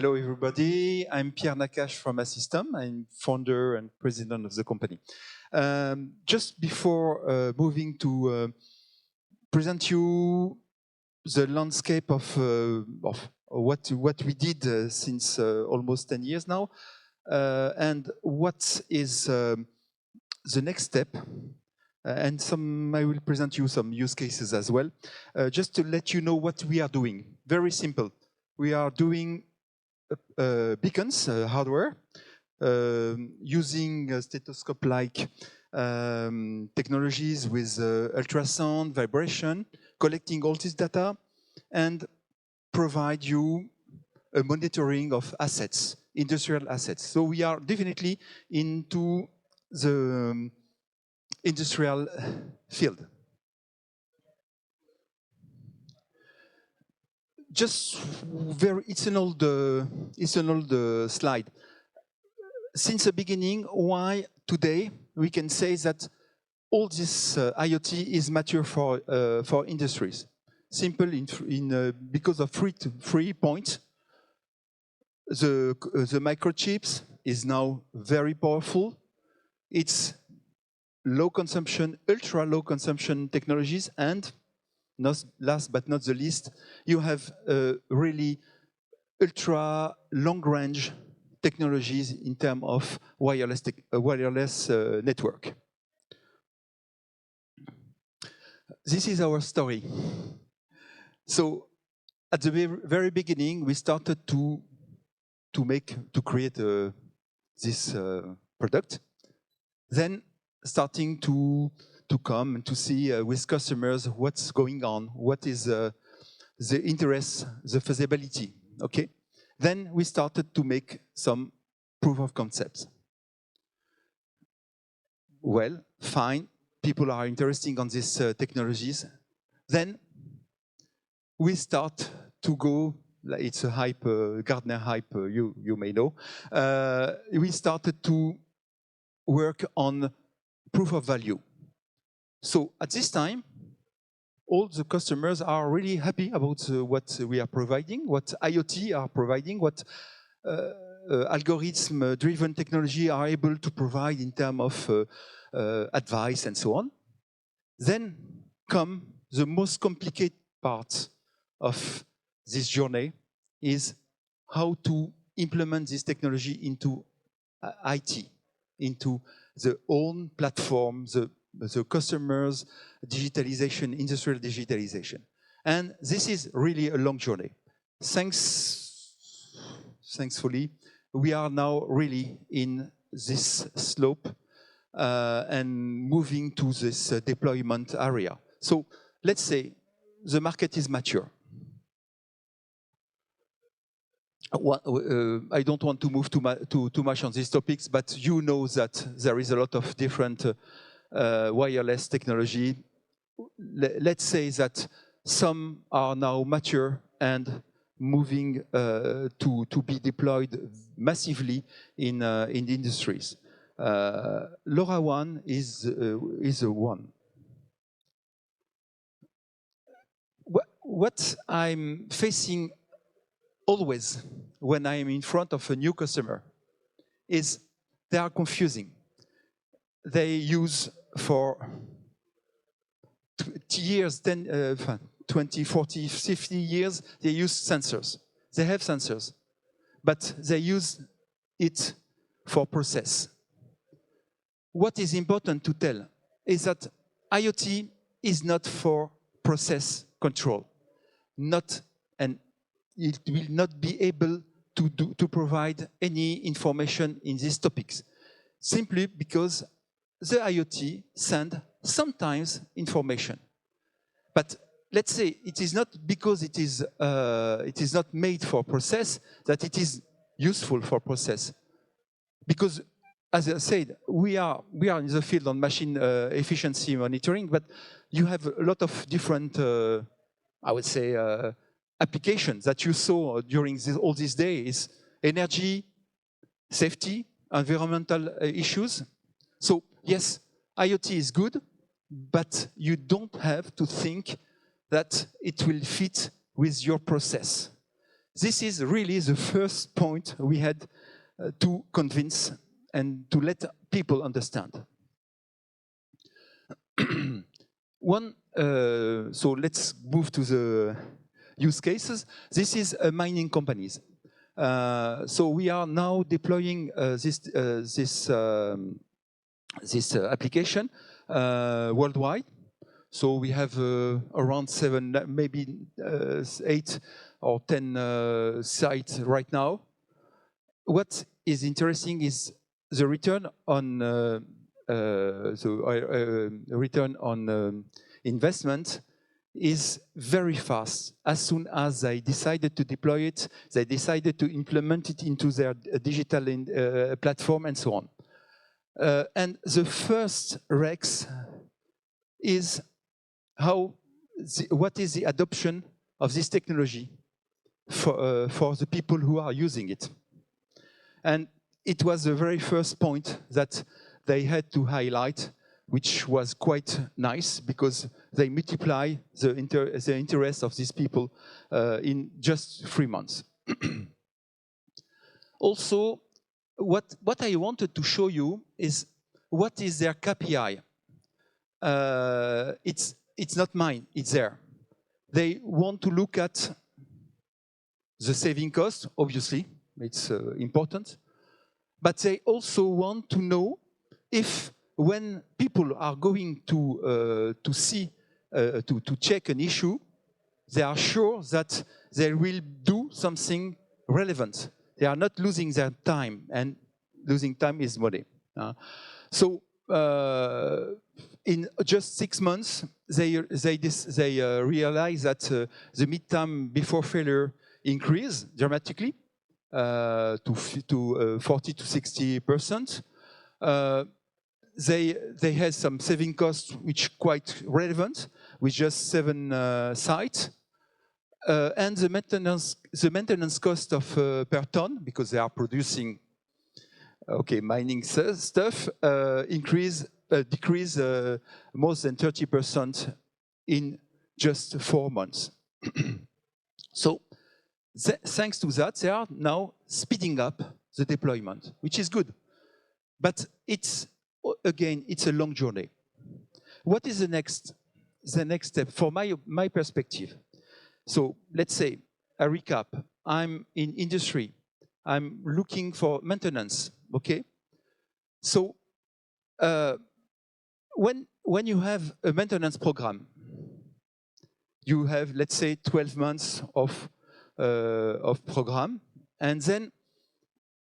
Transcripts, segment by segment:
Hello, everybody. I'm Pierre Naccache from Assystem. I'm founder and president of the company. Just before moving to present you the landscape of what we did since almost 10 years now, and what is the next step, and I will present you some use cases as well, just to let you know what we are doing. Very simple. We are doing beacons, hardware, using stethoscope-like technologies with ultrasound, vibration, collecting all this data, and provide you a monitoring of assets, industrial assets. So we are definitely into the industrial field. Just it's an old slide. Since the beginning, why today we can say that all this IoT is mature for industries. Simple because of three points. The microchips is now very powerful. It's low consumption, ultra low consumption technologies, and last but not the least, you have really ultra long range technologies in terms of wireless network. This is our story. So at the very beginning, we started to create this product. Then starting to come and to see with customers what's going on, what is the interest, the feasibility, okay? Then we started to make some proof of concepts. Well, fine, people are interested on these technologies. Then we start to go, it's a hype, Gartner hype, you may know. We started to work on proof of value. So at this time, all the customers are really happy about what we are providing, what IoT are providing, what algorithm-driven technology are able to provide in terms of advice and so on. Then come the most complicated part of this journey is how to implement this technology into IT, into the own platform, the customers' digitalization, industrial digitalization. And this is really a long journey. Thankfully, we are now really in this slope and moving to this deployment area. So let's say the market is mature. I don't want to move too much on these topics, but you know that there is a lot of different wireless technology. Let's say that some are now mature and moving to be deployed massively in the industries. LoRaWAN is one. What I'm facing always when I am in front of a new customer is they are confusing. They use for years, 20, 40, 50 years, they use sensors. They have sensors, but they use it for process. What is important to tell is that IoT is not for process control, and it will not be able to provide any information in these topics, simply because the IoT send sometimes information. But let's say it is not because it is not made for process that it is useful for process. Because, as I said, we are in the field on machine efficiency monitoring, but you have a lot of different, I would say, applications that you saw during all these days: energy, safety, environmental issues. So yes, IoT is good, but you don't have to think that it will fit with your process. this is really the first point we had to convince and to let people understand. So let's move to the use cases. This is mining companies. So we are now deploying this application worldwide. So we have around 7, maybe 8 or 10 sites right now. What is interesting is the return on investment is very fast. As soon as they decided to deploy it, they decided to implement it into their digital platform and so on. And the first REX is what is the adoption of this technology for the people who are using it. And it was the very first point that they had to highlight, which was quite nice because they multiply the interest of these people in just 3 months. Also, what I wanted to show you is what is their KPI. It's not mine, it's there. They want to look at the saving cost, obviously, it's important. But they also want to know if when people are going to check an issue, they are sure that they will do something relevant. They are not losing their time, and losing time is money. So in just 6 months, they realize that the mid-time before failure increased dramatically to 40 to 60%. They had some saving costs which quite relevant with just 7 sites. And the maintenance cost of per ton, because they are producing mining stuff, decrease more than 30% in just 4 months. So thanks to that, they are now speeding up the deployment, which is good. But again, it's a long journey. What is the next step from my perspective? So let's say, a recap. I'm in industry. I'm looking for maintenance, okay? So when you have a maintenance program, you have, let's say, 12 months of program, and then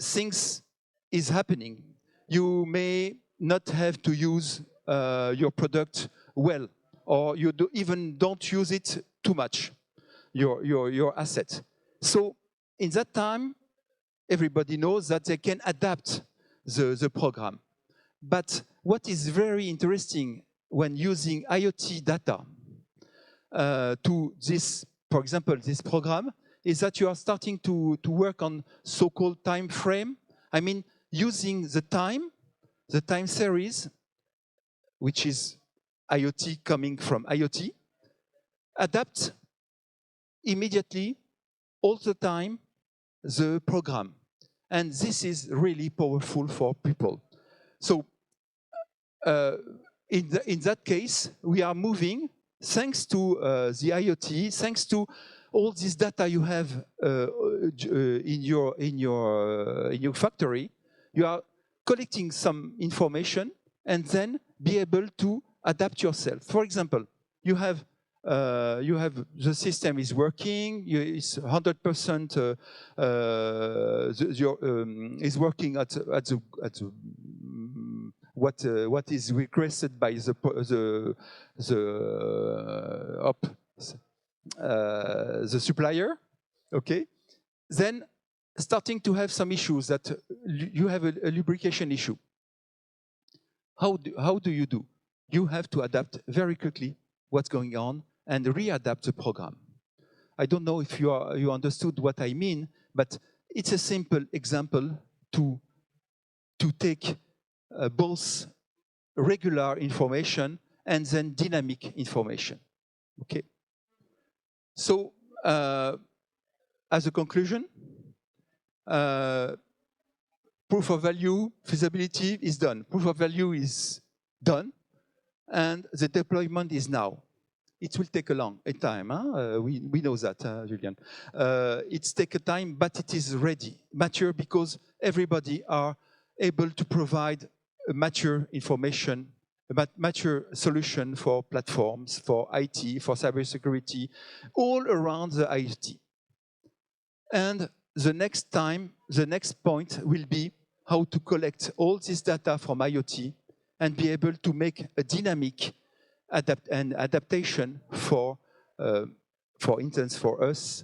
things is happening. You may not have to use your product well, or you even don't use it too much, your asset. So in that time, everybody knows that they can adapt the program. But what is very interesting when using IoT data to this, for example, this program, is that you are starting to work on so-called time frame. I mean, using the time series, which is IoT coming from IoT, adapt immediately, all the time, the program. And this is really powerful for people. So in that case, we are moving, thanks to the IoT, thanks to all this data you have in your factory, you are collecting some information and then be able to adapt yourself. For example, you have the system is working, it's 100% is working at what is requested by the supplier, okay? Then starting to have some issues that you have a lubrication issue. How do you do? You have to adapt very quickly what's going on and readapt the program. I don't know if you understood what I mean, but it's a simple example to take both regular information and then dynamic information. Okay. So as a conclusion, proof of value, feasibility is done. Proof of value is done, and the deployment is now. It will take a long time. Huh? We know that, Julian. It's take a time, but it is ready, mature, because everybody are able to provide a mature information, a mature solution for platforms, for IT, for cybersecurity, all around the IoT. And the next point will be how to collect all this data from IoT and be able to make a dynamic adaptation for instance, for us,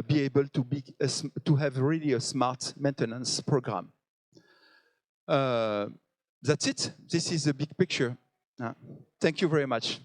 be able to have really a smart maintenance program. That's it. This is a big picture. Thank you very much.